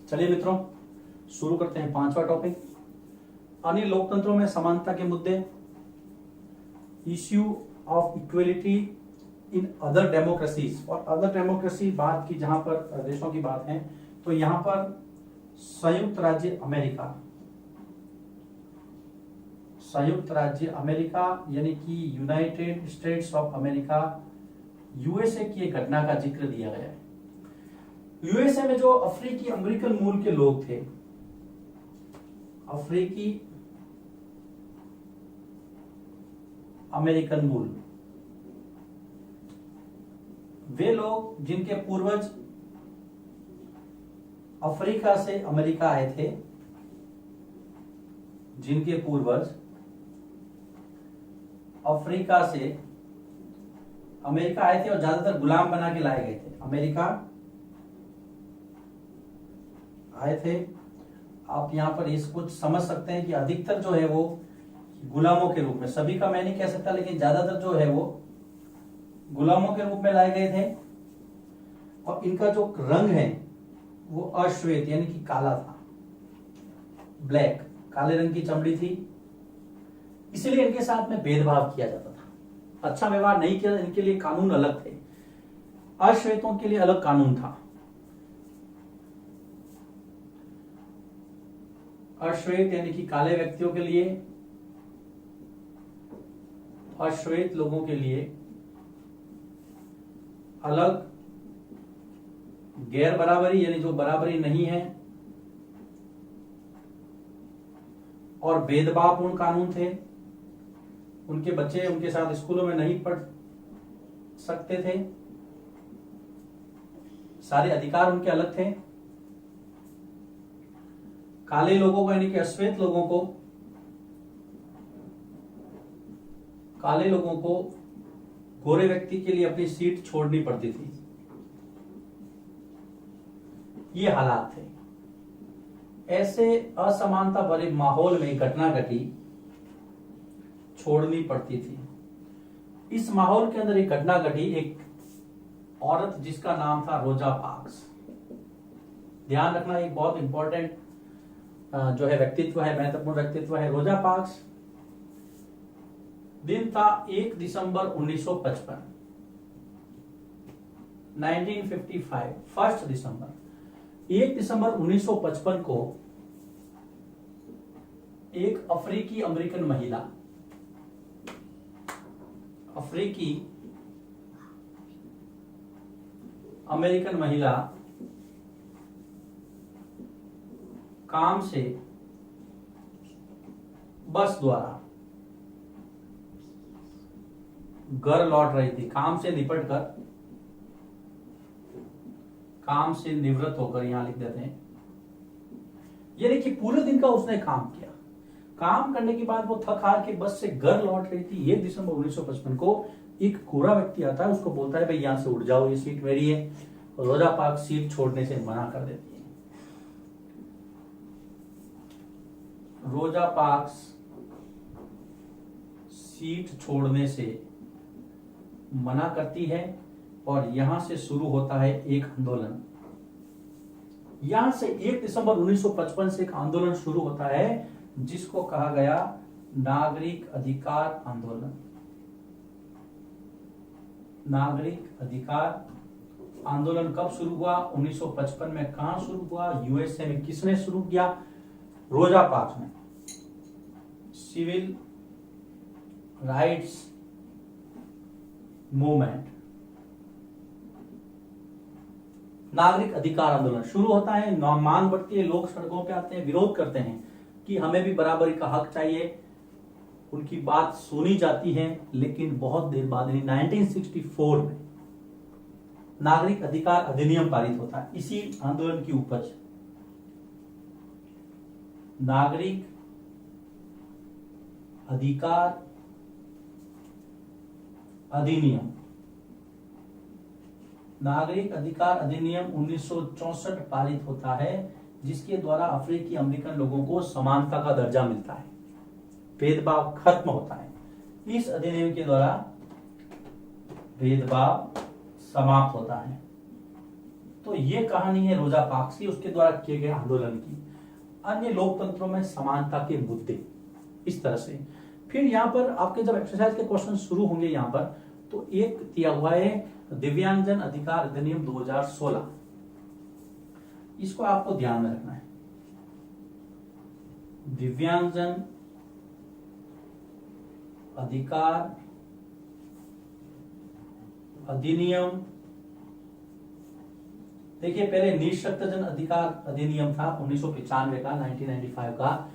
चलिए मित्रों, शुरू करते हैं पांचवा टॉपिक, अन्य लोकतंत्रों में समानता के मुद्दे, issue of equality in other democracies. और अदर डेमोक्रेसी बात की जहां पर देशों की बात है तो यहां पर संयुक्त राज्य अमेरिका यानी कि United states of America, USA की एक घटना का जिक्र दिया गया है। यूएसए में जो अफ्रीकी अमेरिकन मूल के लोग थे, अफ्रीकी अमेरिकन मूल, वे लोग जिनके पूर्वज अफ्रीका से अमेरिका आए थे, जिनके पूर्वज अफ्रीका से अमेरिका आए थे और ज्यादातर गुलाम बना के लाए गए थे, अमेरिका आए थे। आप यहां पर इस कुछ समझ सकते हैं कि अधिकतर जो है वो गुलामों के रूप में, सभी का मैं नहीं कह सकता लेकिन ज्यादातर जो है वो गुलामों के रूप में लाए गए थे। और इनका जो रंग है वो अश्वेत यानी कि काला था, ब्लैक, काले रंग की चमड़ी थी, इसीलिए इनके साथ में भेदभाव किया जाता था, अच्छा व्यवहार नहीं किया। इनके लिए कानून अलग थे, अश्वेतों के लिए अलग कानून था। अश्वेत यानी कि काले व्यक्तियों के लिए, अश्वेत लोगों के लिए अलग गैर बराबरी यानी जो बराबरी नहीं है और भेदभावपूर्ण कानून थे। उनके बच्चे उनके साथ स्कूलों में नहीं पढ़ सकते थे, सारे अधिकार उनके अलग थे। काले लोगों को यानी कि अश्वेत लोगों को, काले लोगों को गोरे व्यक्ति के लिए अपनी सीट छोड़नी पड़ती थी। ये हालात थे। ऐसे असमानता भरे माहौल में घटना घटी, छोड़नी पड़ती थी। इस माहौल के अंदर एक घटना घटी, एक औरत जिसका नाम था रोजा पार्क्स। ध्यान रखना, एक बहुत इंपॉर्टेंट जो है व्यक्तित्व है, महत्वपूर्ण व्यक्तित्व है रोजा पार्क्स। दिन था 1 दिसंबर 1955, 1955, 1 दिसंबर, 1 दिसंबर 1955 को एक अफ्रीकी अमेरिकन महिला, अफ्रीकी अमेरिकन महिला काम से बस द्वारा घर लौट रही थी। काम से निपट कर, काम से निवृत्त होकर, यहां लिख देते हैं, ये देखिए पूरे दिन का उसने काम किया। काम करने के बाद वो थक हार के बस से घर लौट रही थी। 1 दिसंबर 1955 को एक गोरा व्यक्ति आता है, उसको बोलता है भाई यहां से उठ जाओ, ये सीट मेरी है। रोजा पार्क्स सीट छोड़ने से मना कर देती है। रोजा पार्क्स सीट छोड़ने से मना करती है और यहां से शुरू होता है एक आंदोलन। यहां से 1 दिसंबर 1955 से एक आंदोलन शुरू होता है जिसको कहा गया नागरिक अधिकार आंदोलन। नागरिक अधिकार आंदोलन कब शुरू हुआ? 1955 में। कहां शुरू हुआ? यूएसए में। किसने शुरू किया? रोजा पार्क्स ने। सिविल राइट्स मूवमेंट, नागरिक अधिकार आंदोलन शुरू होता है। मांग बढ़ती है, लोग सड़कों पे आते हैं, विरोध करते हैं कि हमें भी बराबरी का हक चाहिए। उनकी बात सुनी जाती है, लेकिन बहुत देर बाद 1964 में नागरिक अधिकार अधिनियम पारित होता है। इसी आंदोलन की उपज नागरिक अधिकार अधिनियम, नागरिक अधिकार अधिनियम 1964 पारित होता है, जिसके द्वारा अफ्रीकी अमेरिकन लोगों को समानता का दर्जा मिलता है, भेदभाव खत्म होता है। इस अधिनियम के द्वारा भेदभाव समाप्त होता है। तो ये कहानी है रोजा पार्क्स की, उसके द्वारा किए गए आंदोलन की। अन्य लोकतंत्रों में समानता के मुद्दे, इस तरह से। फिर यहाँ पर आपके जब एक्सरसाइज के क्वेश्चन शुरू होंगे यहाँ पर, तो एक दिया हुआ है दिव्यांगजन अधिकार अधिनियम 2016, इसको आपको ध्यान में रखना है। दिव्यांगजन अधिकार अधिनियम, देखिए पहले निशक्तजन अधिकार अधिनियम था 1995 का, 1995 का,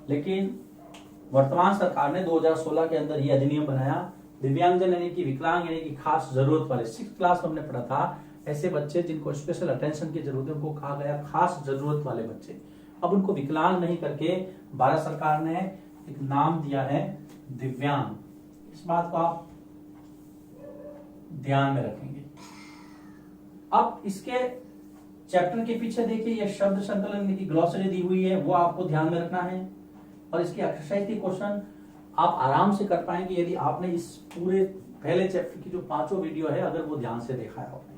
लेकिन वर्तमान सरकार ने 2016 के अंदर ये अधिनियम बनाया। दिव्यांगजन यानी कि विकलांग यानी कि खास जरूरत वाले, 6th क्लास हमने पढ़ा था, ऐसे बच्चे जिनको स्पेशल अटेंशन की जरूरत है उनको कहा गया खास जरूरत वाले बच्चे। अब उनको विकलांग नहीं करके भारत सरकार ने एक नाम दिया है दिव्यांग। इस बात को आप ध्यान में रखेंगे। अब इसके चैप्टर के पीछे देखिए ये शब्द संकलन की ग्लॉसरी दी हुई है, वो आपको ध्यान में रखना है। और इसकी एक्सरसाइज के क्वेश्चन आप आराम से कर पाएंगे यदि आपने इस पूरे पहले चैप्टर की जो 5 वीडियो है अगर वो ध्यान से देखा है आपने।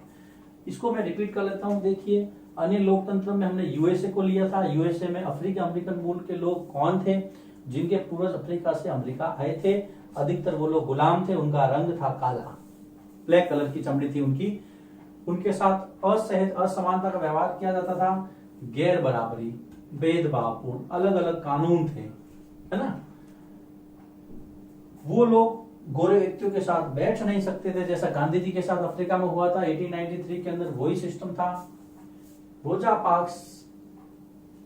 इसको मैं रिपीट कर लेता हूं। देखिए अन्य लोकतंत्र में हमने यूएसए को लिया था। यूएसए में अमेरिकन मूल के लोग कौन थे? जिनके पूर्वज अफ्रीका से अमेरिका आए थे। अधिकतर वो लोग गुलाम थे, उनका रंग था काला, ब्लैक कलर की चमड़ी थी उनकी। उनके साथ असहज असमानता का व्यवहार किया जाता था, गैर बराबरी, भेदभावपूर्ण अलग अलग कानून थे, है ना। वो लोग गोरे व्यक्तियों के साथ बैठ नहीं सकते थे, जैसा गांधी जी के साथ अफ्रीका में हुआ था 1893 के अंदर, वही सिस्टम था। रोजा पार्क्स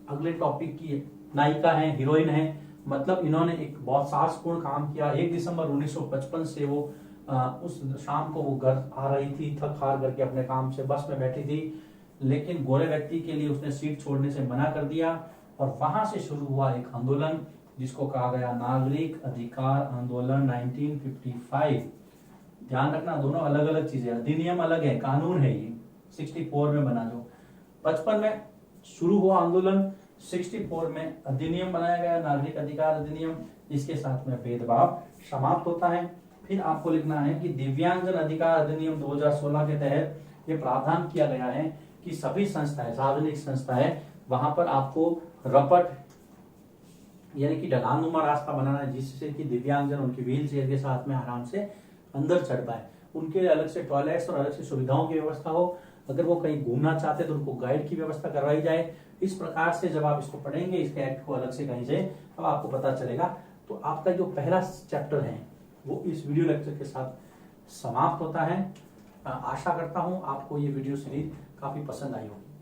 अगले टॉपिक की नायिका है, हीरोइन है, मतलब इन्होंने एक बहुत साहसपूर्ण काम किया। 1 दिसंबर 1955 से वो उस शाम को वो घर आ रही थी, थक हार करके अपने काम से बस में बैठी थी, लेकिन गोरे व्यक्ति के लिए उसने सीट छोड़ने से मना कर दिया और वहां से शुरू हुआ एक आंदोलन जिसको कहा गया नागरिक अधिकार आंदोलन 1955। ध्यान रखना दोनों अलग अलग चीजें, अधिनियम अलग है, कानून है ये 64 में बना, जो 55 में शुरू हुआ आंदोलन, 64 में अधिनियम बनाया गया नागरिक अधिकार अधिनियम, इसके साथ में भेदभाव समाप्त होता है। फिर आपको लिखना है कि दिव्यांगजन अधिकार अधिनियम 2016 के तहत ये प्रावधान किया गया है कि सभी संस्थाएं, सार्वजनिक संस्थाएं, वहां पर आपको रपट यानी कि ढलानुमा रास्ता बनाना है जिससे कि दिव्यांगजन उनकी व्हील चेयर के साथ में आराम से अंदर चढ़ पाए। उनके लिए अलग से टॉयलेट्स और अलग से सुविधाओं की व्यवस्था हो। अगर वो कहीं घूमना चाहते तो उनको गाइड की व्यवस्था करवाई जाए। इस प्रकार से जब आप इसको पढ़ेंगे, इसके एक्ट को अलग से कहीं से, तब आपको पता चलेगा। तो आपका जो पहला चैप्टर है वो इस वीडियो लेक्चर के साथ समाप्त होता है। आशा करता हूं आपको ये वीडियो सीरीज काफी पसंद आई होगी।